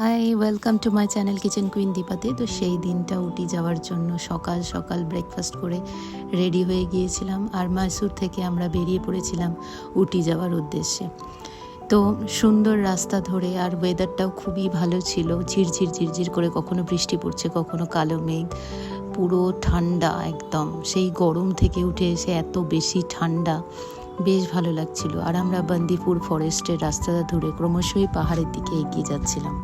High, welcome to my channel kitchen queen দীপাতে। তো সেই দিনটা উটি যাওয়ার জন্য সকাল সকাল ব্রেকফাস্ট করে রেডি হয়ে গিয়েছিলাম, আর মাইসুর থেকে আমরা বেরিয়ে পড়েছিলাম উটি যাওয়ার উদ্দেশ্যে। তো সুন্দর রাস্তা ধরে, আর ওয়েদারটাও খুবই ভালো ছিল, ঝিরঝির ঝিরঝির করে, কখনো বৃষ্টি পড়ছে কখনো কালো মেঘ, পুরো ঠান্ডা একদম। সেই গরম থেকে উঠে এসে এত বেশি ঠান্ডা, বেশ ভালো লাগছিল। আর আমরা বন্দিপুর ফরেস্টের রাস্তাটা ধরে ক্রমশই পাহাড়ের দিকে এগিয়ে যাচ্ছিলাম।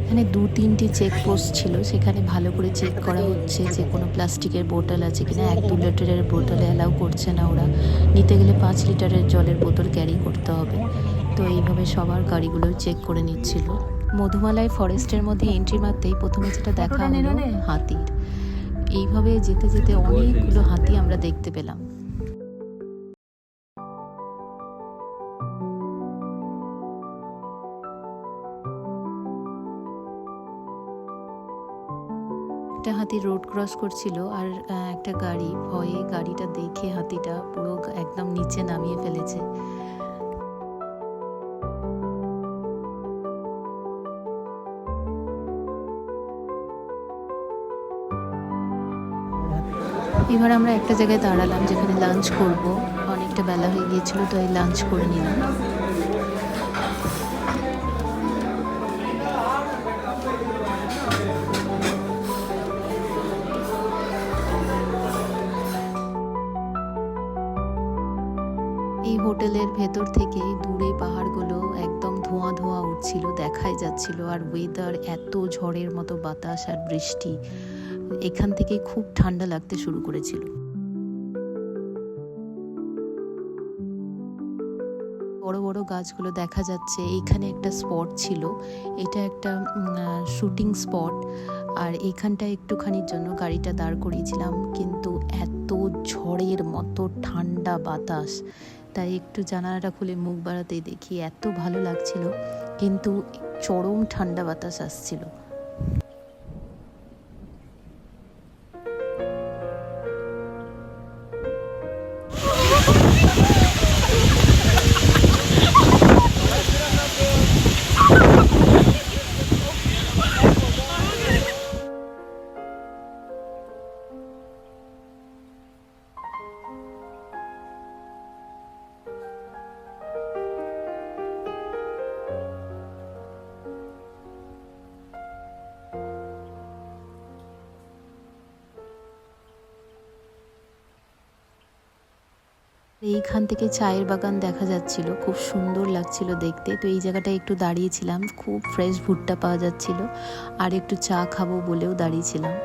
এখানে 2-3টি চেকপোস্ট ছিল, সেখানে ভালো করে চেক করা হচ্ছে যে কোনো প্লাস্টিকের বোতল আছে কিনা। 1-2 লিটারের বোতল অ্যালাউ করছে না ওরা, নিতে গেলে 5 লিটারের জলের বোতল ক্যারি করতে হবে। তো এইভাবে সবার গাড়িগুলো চেক করে নিচ্ছিল। মধুমালাই ফরেস্টের মধ্যে এন্ট্রি মারতেই প্রথমে যেটা দেখা হলো হাতির। এইভাবে যেতে যেতে অনেকগুলো হাতি আমরা দেখতে পেলাম। একটা হাতি রোড ক্রস করছিল, আর একটা গাড়ি ভয়ে গাড়িটা দেখে হাতিটা পুরো একদম নিচে নামিয়ে ফেলেছে। এবার আমরা একটা জায়গায় দাঁড়ালাম যেখানে লাঞ্চ করব। অনেকটা বেলা হয়ে গিয়েছিল, তো এই লাঞ্চ করে নিলাম। এই হোটেলের ভেতর থেকে দূরে পাহাড়গুলো একদম ধোঁয়া ধোঁয়া উঠছিল, দেখাই যাচ্ছিল। আর ওয়েদার এত ঝড়ের মতো বাতাস আর বৃষ্টি, এখান থেকে খুব ঠান্ডা লাগতে শুরু করেছিল। বড় বড় গাছগুলো দেখা যাচ্ছে। এইখানে একটা স্পট ছিল, এটা একটা শুটিং স্পট। আর এইখানটা একটুখানির জন্য গাড়িটা দাঁড় করিয়েছিলাম, কিন্তু এত ঝড়ের মতো ঠান্ডা বাতাস, তাই একটু জানালাটা খুলে মুখ বাড়াতেই দেখি এত ভালো লাগছিল, কিন্তু চরম ঠান্ডা বাতাস আসছিল। এইখান থেকে চায়ের বাগান দেখা যাচ্ছিল, খুব সুন্দর লাগছিল দেখতে। তো এই জায়গাটায় একটু দাঁড়িয়েছিলাম, খুব ফ্রেশ ভুট্টা পাওয়া যাচ্ছিল, আর একটু চা খাবো বলেও দাঁড়িয়েছিলাম।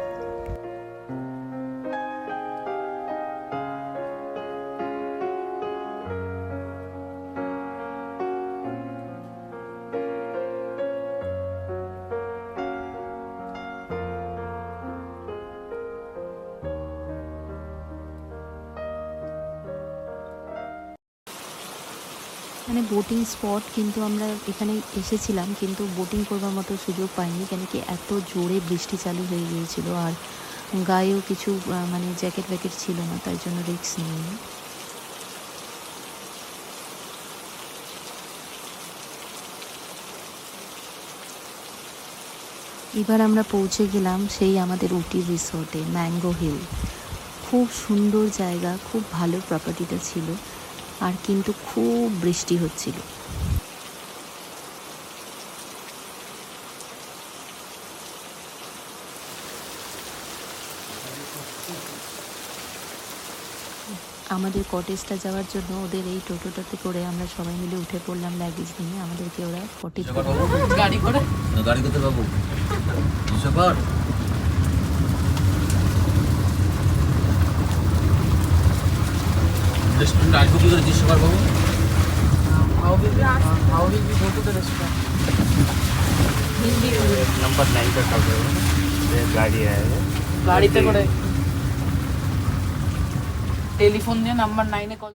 মানে বোটিং স্পট, কিন্তু আমরা এখানে এসেছিলাম কিন্তু বোটিং করবার মতো সুযোগ পাইনি, কেন কি এত জোরে বৃষ্টি চালু হয়ে গিয়েছিল, আর গায়েও কিছু মানে জ্যাকেট ব্যাকেট ছিল না, তাই জন্য রিস্ক নিইনি। এবার আমরা পৌঁছে গেলাম সেই আমাদের উটি রিসোর্টে, ম্যাঙ্গো হিল। খুব সুন্দর জায়গা, খুব ভালো প্রপার্টিটা ছিল, আর কিন্তু খুব বৃষ্টি হচ্ছিল। আমাদের কটেজটা যাওয়ার জন্য ওদের এই টোটোটাতে করে আমরা সবাই মিলে উঠে পড়লাম লাগেজ নিয়ে। আমাদেরকে ওরা কটেজ গাড়ি করে গাড়ি করতে পাবো সবার রেস্টুরেন্ট আসবো কি করে জিজ্ঞেস করবো नंबर 9 का कब गाड़ी है गाड़ी पे करे টেলিফোন দিয়ে নাম্বার 9-এ কল।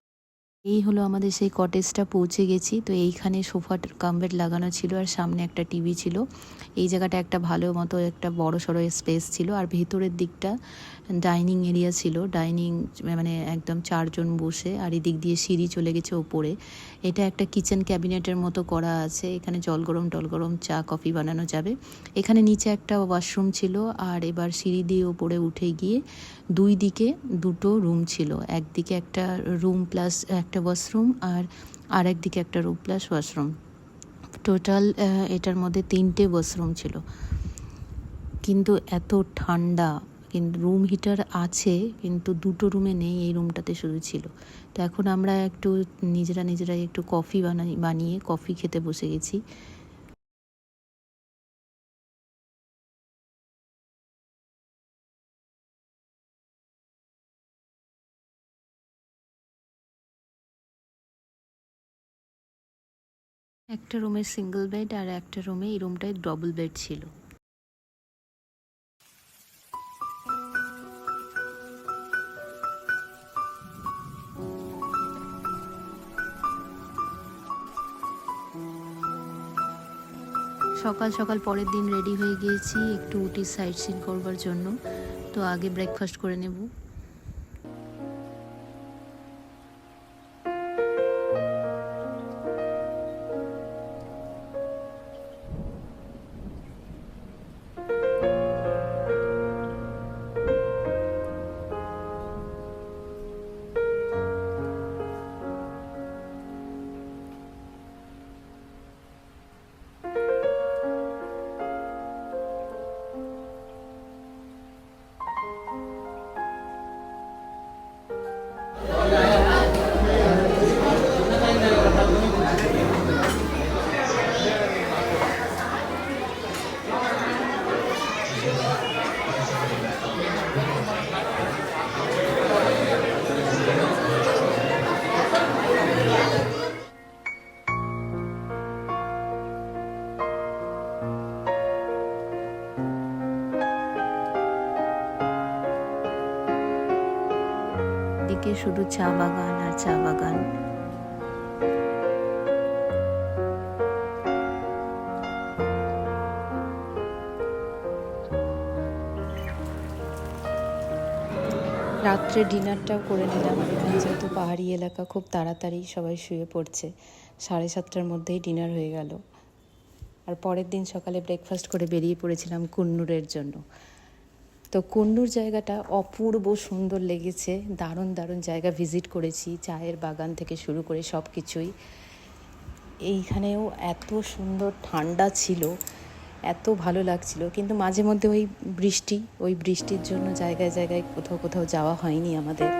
এই হলো আমাদের সেই কটেজটা, পৌঁছে গেছি। তো এইখানে সোফা কাম বেড লাগানো ছিল আর সামনে একটা টিভি ছিল। এই জায়গাটা একটা ভালো মতো একটা বড় সড়ো স্পেস ছিল আর ভিতরের দিকটা ডাইনিং এরিয়া ছিল। ডাইনিং মানে একদম 4 জন বসে, আর এদিক দিয়ে সিঁড়ি চলে গেছে ওপরে। এটা একটা কিচেন ক্যাবিনেটের মতো করা আছে, এখানে জল গরম টল গরম চা কফি বানানো যাবে। এখানে নিচে একটা ওয়াশরুম ছিল আর এবার সিঁড়ি দিয়ে ওপরে উঠে গিয়ে দুই দিকে দুটো রুম ছিল। একদিকে একটা রুম প্লাস একটা ওয়াশরুম আর একদিকে একটা রুম প্লাস ওয়াশরুম। টোটাল এটার মধ্যে 3টে ওয়াশরুম ছিল। কিন্তু এত ঠান্ডা, কিন্তু রুম হিটার আছে কিন্তু দুটো রুমে নেই, এই রুমটাতে শুধু ছিল। তো এখন আমরা একটু নিজেরাই একটু কফি বানিয়ে কফি খেতে বসে গেছি। একটা রুমে সিঙ্গেল বেড আর একটা রুমে, এই রুমটায় ডবল বেড ছিল। সকাল সকাল পরের দিন রেডি হয়ে গিয়েছি একটু উটির সাইট সিন করবার জন্য। তো আগে ব্রেকফাস্ট করে নেব। দিকে শুধু চা বাগান আর চা বাগান। রাত্রে ডিনারটাও করে নিলাম। এখানে যেহেতু পাহাড়ি এলাকা, খুব তাড়াতাড়ি সবাই শুয়ে পড়ছে, 7:30টার মধ্যেই ডিনার হয়ে গেল। আর পরের দিন সকালে ব্রেকফাস্ট করে বেরিয়ে পড়েছিলাম কুন্নুরের জন্য। তো কুন্নুর জায়গাটা অপূর্ব সুন্দর লেগেছে, দারুণ দারুণ জায়গা ভিজিট করেছি, চায়ের বাগান থেকে শুরু করে সব কিছুই। এইখানেও এত সুন্দর ঠান্ডা ছিল, এত ভালো লাগছিল, কিন্তু মাঝে মধ্যে ওই বৃষ্টির জন্য জায়গায় জায়গায় কোথাও কোথাও যাওয়া হয়নি আমাদের।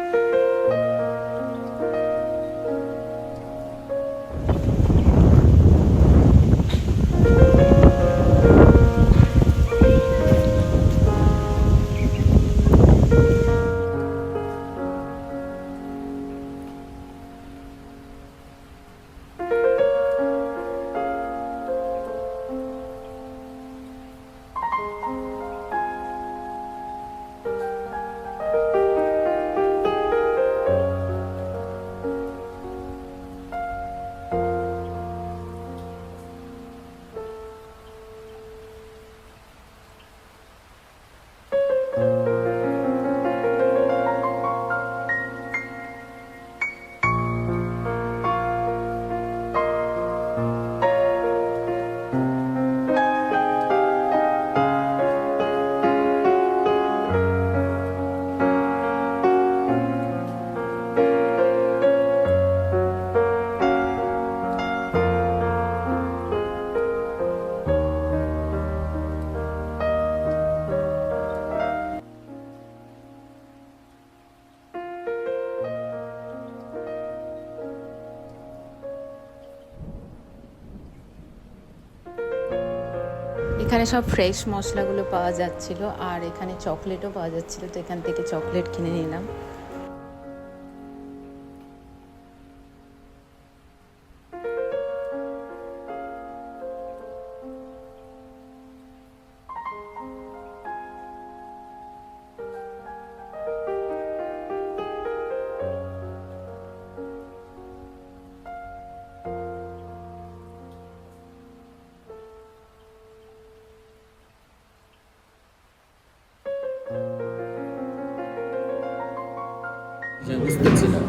এখানে সব ফ্রেশ মশলাগুলো পাওয়া যাচ্ছিল আর এখানে চকলেটও পাওয়া যাচ্ছিল, তো এখান থেকে চকলেট কিনে নিলাম। সে বুঝতে পারছি না।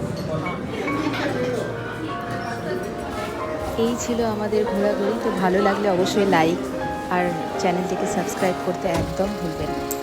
এই ছিল আমাদের ঘোরাঘুরি। তো ভালো লাগলে অবশ্যই লাইক আর চ্যানেলটিকে সাবস্ক্রাইব করতে একদম ভুলবেন না।